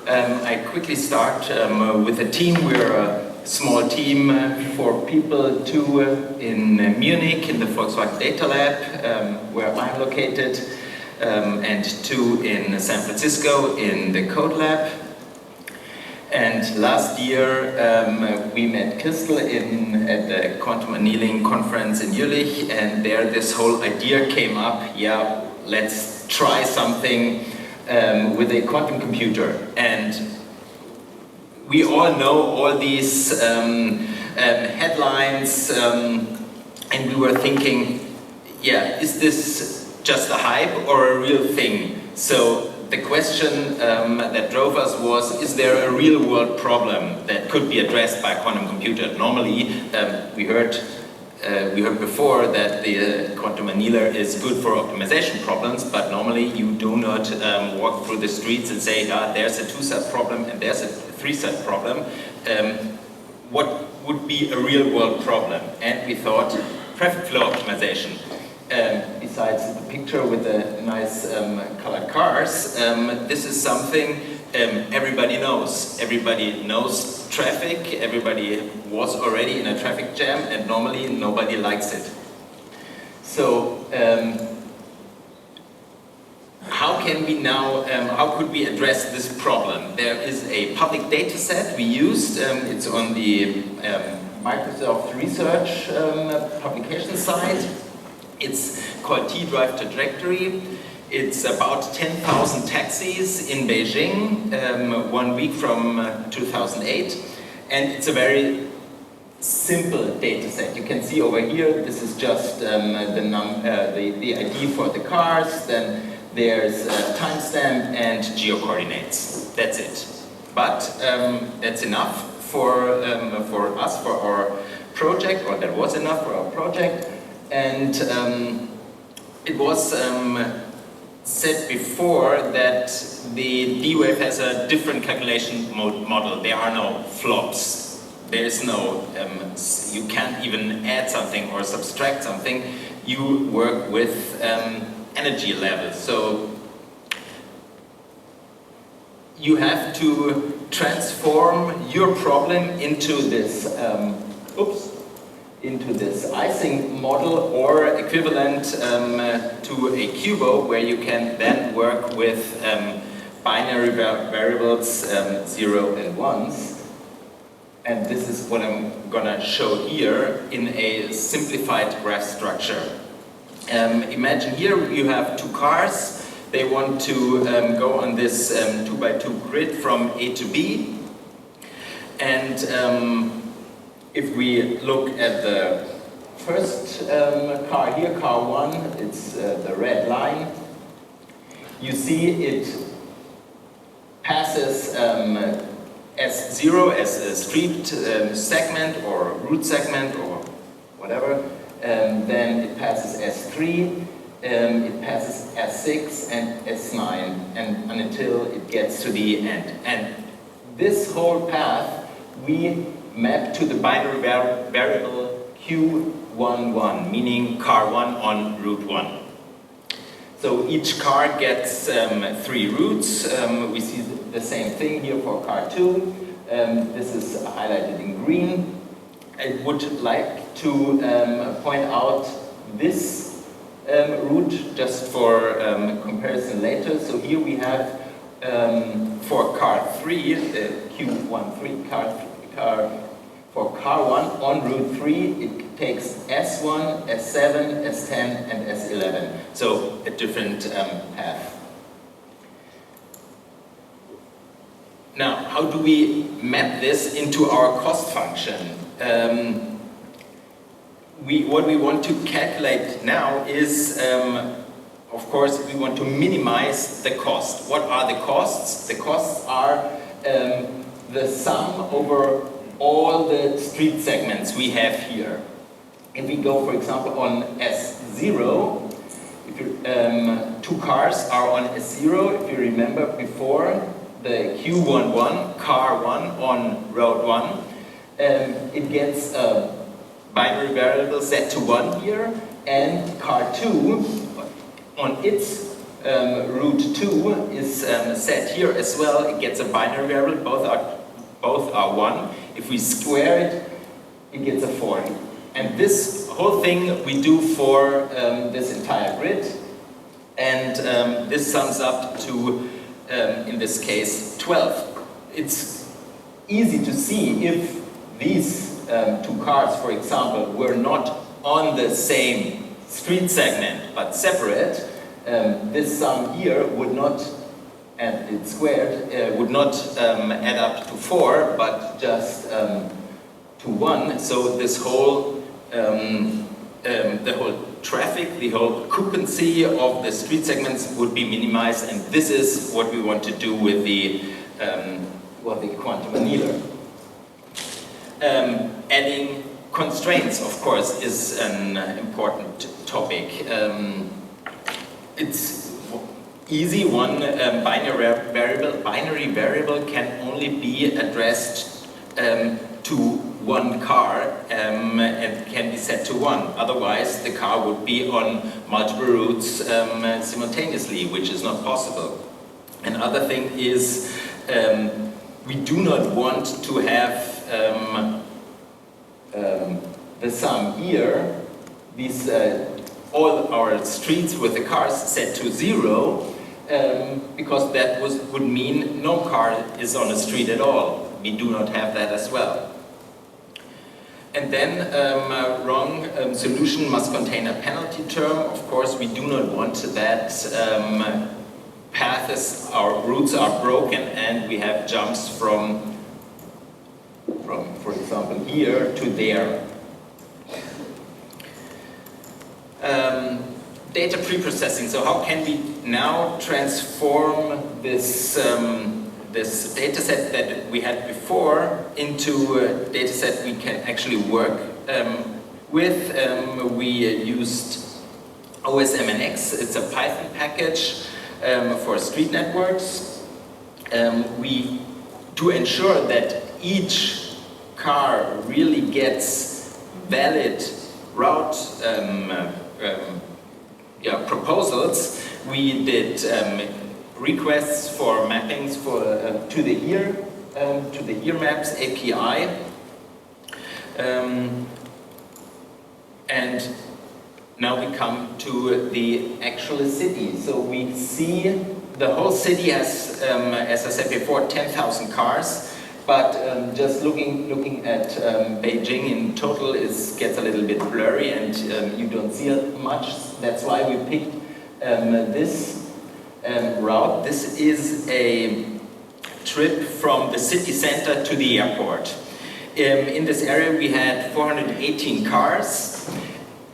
I quickly start with a team. We're a small team, 4 people, 2 in Munich in the Volkswagen Data Lab, where I'm located, and 2 in San Francisco in the Code Lab. And last year we met Crystal at the quantum annealing conference in Jülich, and there this whole idea came up. Yeah, let's try something with a quantum computer. And we all know all these headlines, and we were thinking, yeah, is this just a hype or a real thing? So the question that drove us was, is there a real world problem that could be addressed by a quantum computer? Normally, we heard before that the quantum annealer is good for optimization problems, but normally you do not walk through the streets and say, there's a 2-set problem and there's a 3-set problem. What would be a real world problem? And we thought, traffic flow optimization. Besides the picture with the nice colored cars, this is something everybody knows. Everybody knows traffic, everybody was already in a traffic jam, and normally nobody likes it. So how can we now, how could we address this problem? There is a public data set we used, it's on the Microsoft Research publication site. It's called T-Drive Trajectory. It's about 10,000 taxis in Beijing, 1 week from 2008. And it's a very simple data set. You can see over here, this is just the ID for the cars, then there's a timestamp and geocoordinates. That's it. But that's enough for us, for our project, or that was enough for our project. And it was said before that the D-Wave has a different calculation model. There are no flops. There is no, you can't even add something or subtract something. You work with energy levels. So you have to transform your problem into this, into this Ising model, or equivalent to a QUBO, where you can then work with binary variables 0 and 1s. And this is what I'm gonna show here in a simplified graph structure. Imagine here you have 2 cars. They want to go on this 2x2 grid from A to B. And if we look at the first car here, car 1, it's the red line. You see it passes S0 as a street segment or route segment or whatever. Then it passes S3, it passes S6 and S9, and until it gets to the end. And this whole path we map to the binary variable Q11, meaning car 1 on route 1. So each car gets 3 routes. We see the same thing here for car 2. This is highlighted in green. I would like to point out this route just for comparison later. So here we have for car 3, Q13, for car 1 on route 3, it takes S1, S7, S10 and S11. So a different path. Now, how do we map this into our cost function? What we want to calculate now is, of course, we want to minimize the cost. What are the costs? The costs are the sum over all the street segments we have here. If we go, for example, on S0, if you, 2 cars are on S0, if you remember before, the Q11, car 1 on road 1, it gets a binary variable set to 1 here, and car 2 on its root 2 is set here as well. It gets a binary variable, both are 1. If we square it, it gets a 4. And this whole thing we do for this entire grid. And this sums up to, in this case, 12. It's easy to see if these two cars, for example, were not on the same street segment but separate, this sum here would not, and it's squared, would not add up to 4, but just to 1. So this whole, the whole traffic, the whole occupancy of the street segments would be minimized, and this is what we want to do with the quantum annealer. Adding constraints, of course, is an important topic. It's easy. One binary variable can only be addressed to one car and can be set to 1. Otherwise, the car would be on multiple routes simultaneously, which is not possible. Another thing is we do not want to have the sum here, these all our streets with the cars set to 0, because that would mean no car is on a street at all. We do not have that as well. And then wrong solution must contain a penalty term. Of course, we do not want that paths, our routes are broken and we have jumps from for example, here to there. Data preprocessing. So how can we now transform this this data set that we had before into a data set we can actually work with? We used OSMNX. It's a Python package for street networks. To ensure that each car really gets valid route proposals, we did requests for mappings for to the here maps API, and now we come to the actual city. So we see the whole city has, as I said before, 10,000 cars. But just looking at Beijing in total gets a little bit blurry, and you don't see it much. That's why we picked this route. This is a trip from the city center to the airport. In this area we had 418 cars.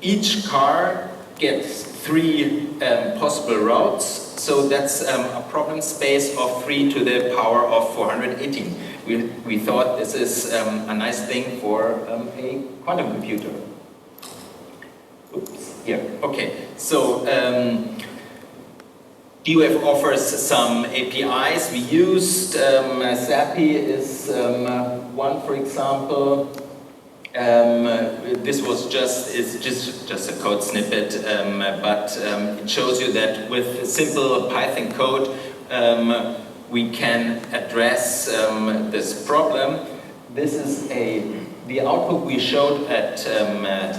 Each car gets 3 possible routes, so that's a problem space of 3 to the power of 418. We thought this is a nice thing for a quantum computer. Oops, here, okay. So DUF offers some APIs. We used SAPI is one, for example. This was just a code snippet, but it shows you that with simple Python code we can address this problem. This is the output we showed at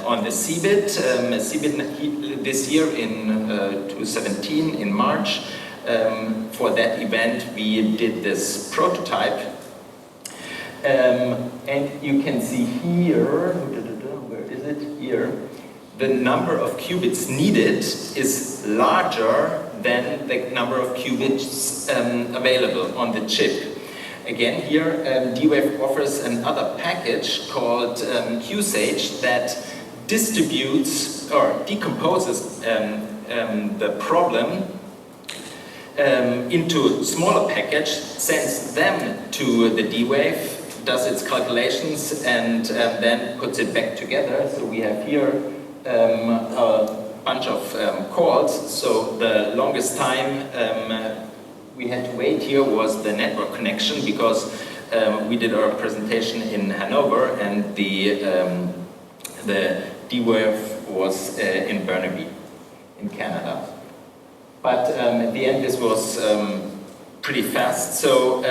on the CeBIT. CeBIT this year in 2017 in March. For that event we did this prototype. And you can see here, where is it? Here. The number of qubits needed is larger than the number of qubits available on the chip. Again, here DWave offers another package called QSage that distributes or decomposes the problem into smaller package, sends them to the D-Wave, does its calculations, and then puts it back together. So we have here a bunch of calls. So the longest time we had to wait here was the network connection, because we did our presentation in Hanover and the D-Wave was in Burnaby, in Canada. But at the end this was pretty fast. So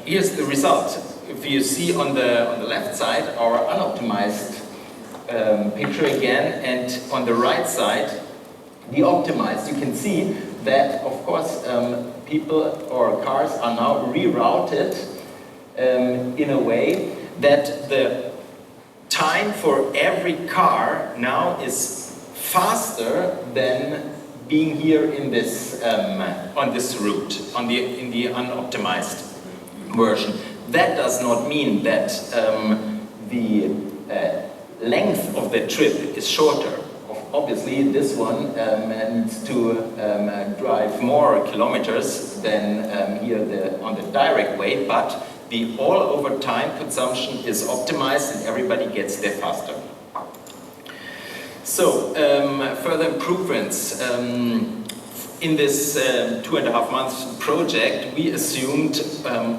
here's the result. If you see on the left side our unoptimized picture again, and on the right side the optimized, you can see that of course people or cars are now rerouted in a way that the time for every car now is faster than being here in this on this route, in the unoptimized version. That does not mean that the length of the trip is shorter. Obviously, this one needs to drive more kilometers than here on the direct way, but the all-over time consumption is optimized and everybody gets there faster. So, further improvements. In this 2.5 months project, we assumed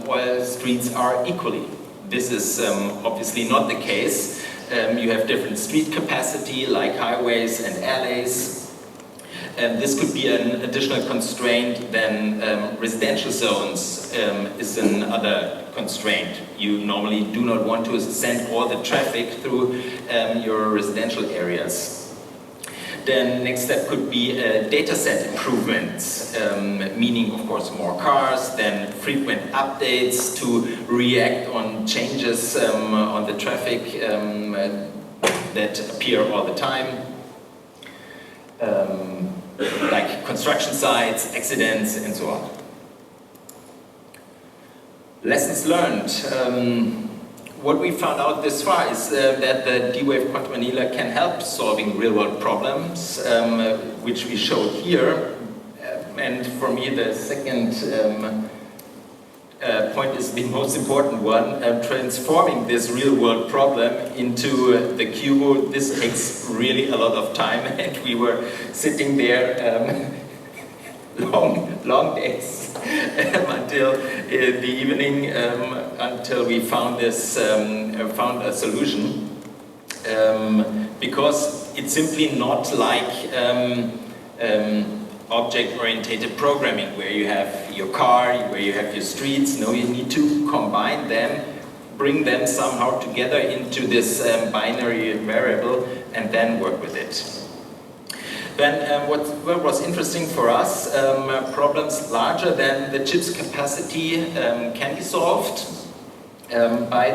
all streets are equally. This is obviously not the case. You have different street capacity, like highways and alleys. This could be an additional constraint. Then residential zones is another constraint. You normally do not want to send all the traffic through your residential areas. Then next step could be data set improvements, meaning of course more cars, then frequent updates to react on changes on the traffic that appear all the time, like construction sites, accidents, and so on. Lessons learned. What we found out this far is that the D-Wave quantum annealer can help solving real-world problems, which we showed here. And for me, the second point is the most important one, transforming this real-world problem into the QUBO. This takes really a lot of time, and we were sitting there long days until the evening, until we found this found a solution, because it's simply not like object-oriented programming, where you have your car, where you have your streets. No, you need to combine them, bring them somehow together into this binary variable, and then work with it. Then what was interesting for us, problems larger than the chip's capacity can be solved by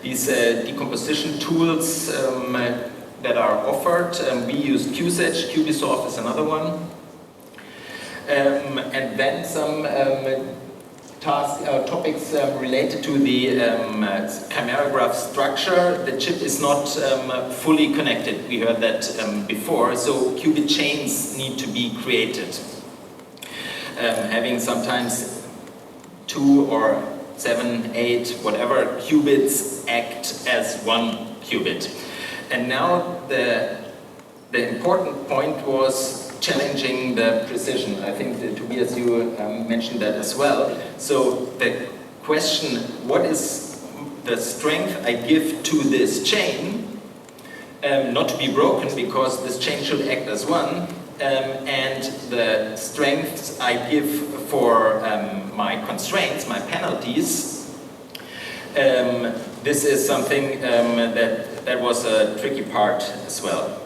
these decomposition tools that are offered. We used QSET, QBSolve is another one. And then some topics related to the chimera graph structure. The chip is not fully connected. We heard that before, so qubit chains need to be created. Having sometimes 2 or 7, 8, whatever qubits act as one qubit. And now the important point was challenging the precision. I think that Tobias, you mentioned that as well. So the question, what is the strength I give to this chain, not to be broken, because this chain should act as one, and the strengths I give for my constraints, my penalties. This is something that was a tricky part as well.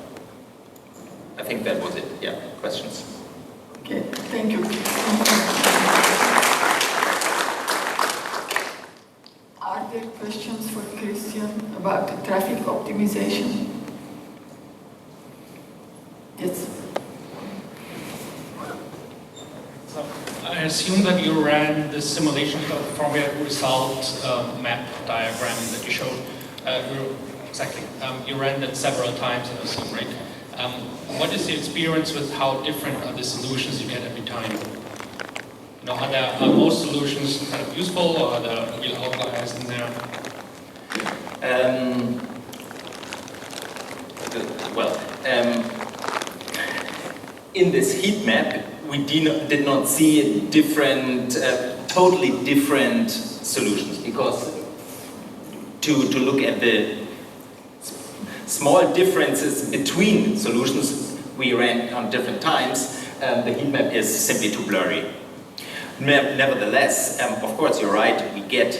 I think that was it. Yeah, questions? Okay, thank you. Are there questions for Christian about traffic optimization? Yes. So I assume that you ran the simulation from your result map diagram that you showed. Exactly. You ran that several times, I assume, right? What is the experience with how different are the solutions you get every time? You know, are most solutions kind of useful, or are there real outliers in there? In this heat map, we did not see different, totally different solutions, because to look at the small differences between solutions we ran on different times, the heat map is simply too blurry. Nevertheless, of course, you're right, we get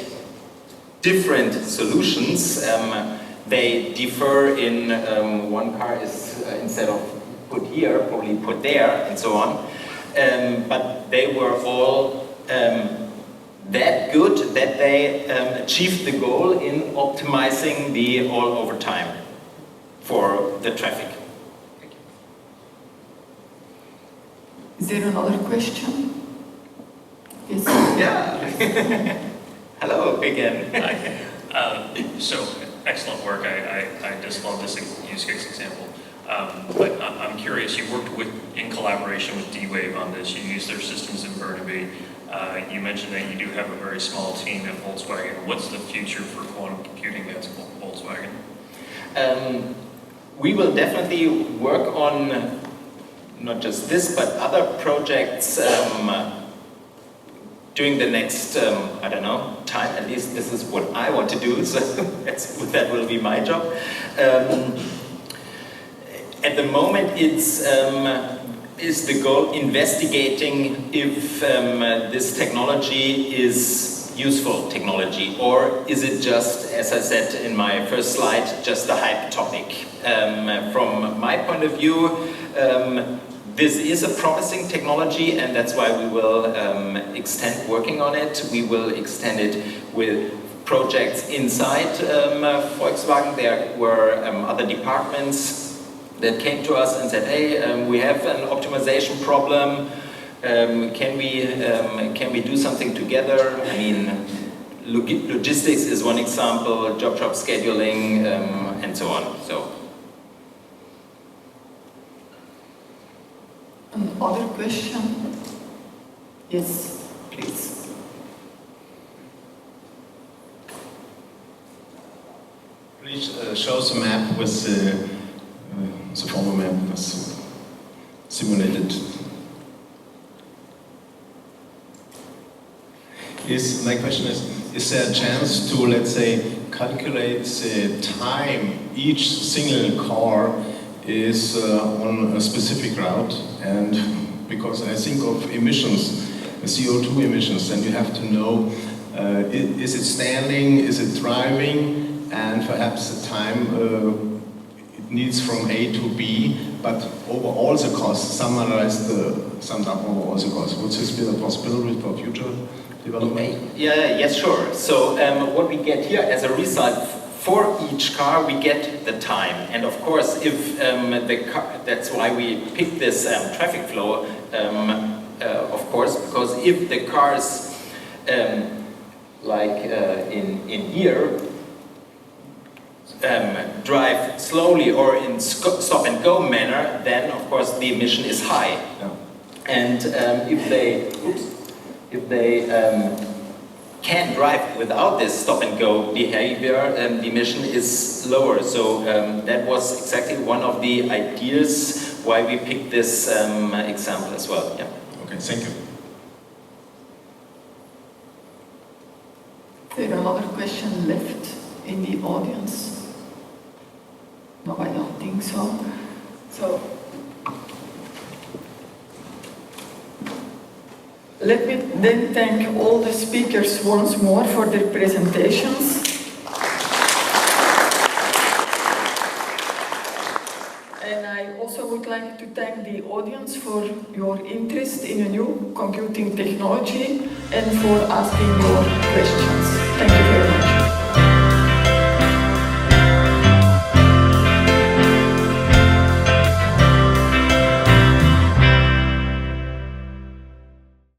different solutions. They differ in one car is instead of put here, probably put there, and so on. But they were all that good that they achieved the goal in optimizing the all-over time for the traffic. Is there another question? Yes. Yeah. Hello again. So excellent work. I just love this use case example. But I'm curious. You worked in collaboration with D-Wave on this. You used their systems in Burnaby. You mentioned that you do have a very small team at Volkswagen. What's the future for quantum computing at Volkswagen? We will definitely work on not just this, but other projects during the next, I don't know, time. At least this is what I want to do, so that will be my job. At the moment, is the goal investigating if this technology is useful technology, or is it just, as I said in my first slide, just a hype topic? From my point of view, this is a promising technology, and that's why we will extend working on it. We will extend it with projects inside Volkswagen. There were other departments that came to us and said, hey, we have an optimization problem. Can we do something together? I mean, logistics is one example, job scheduling, and so on. So. Another question? Yes, please. Please show us a map with the former map was simulated. My question is there a chance to, let's say, calculate the time each single car is on a specific route? And because I think of emissions, CO2 emissions, then you have to know, is it standing, is it driving, and perhaps the time it needs from A to B, but over all the costs, summed up over all the costs. Would this be a possibility for future development? Yes, sure. So what we get here as a result, for each car we get the time, and of course if the car, that's why we picked this traffic flow, of course, because if the cars like in here drive slowly or in stop and go manner, then of course the emission is high. Yeah. And if they can drive without this stop and go behavior, the emission is lower. So that was exactly one of the ideas why we picked this example as well. Yeah. Okay, thank you. Is there another question left in the audience? No, I don't think so. So, let me then thank all the speakers once more for their presentations. And I also would like to thank the audience for your interest in a new computing technology and for asking your questions. Thank you very much.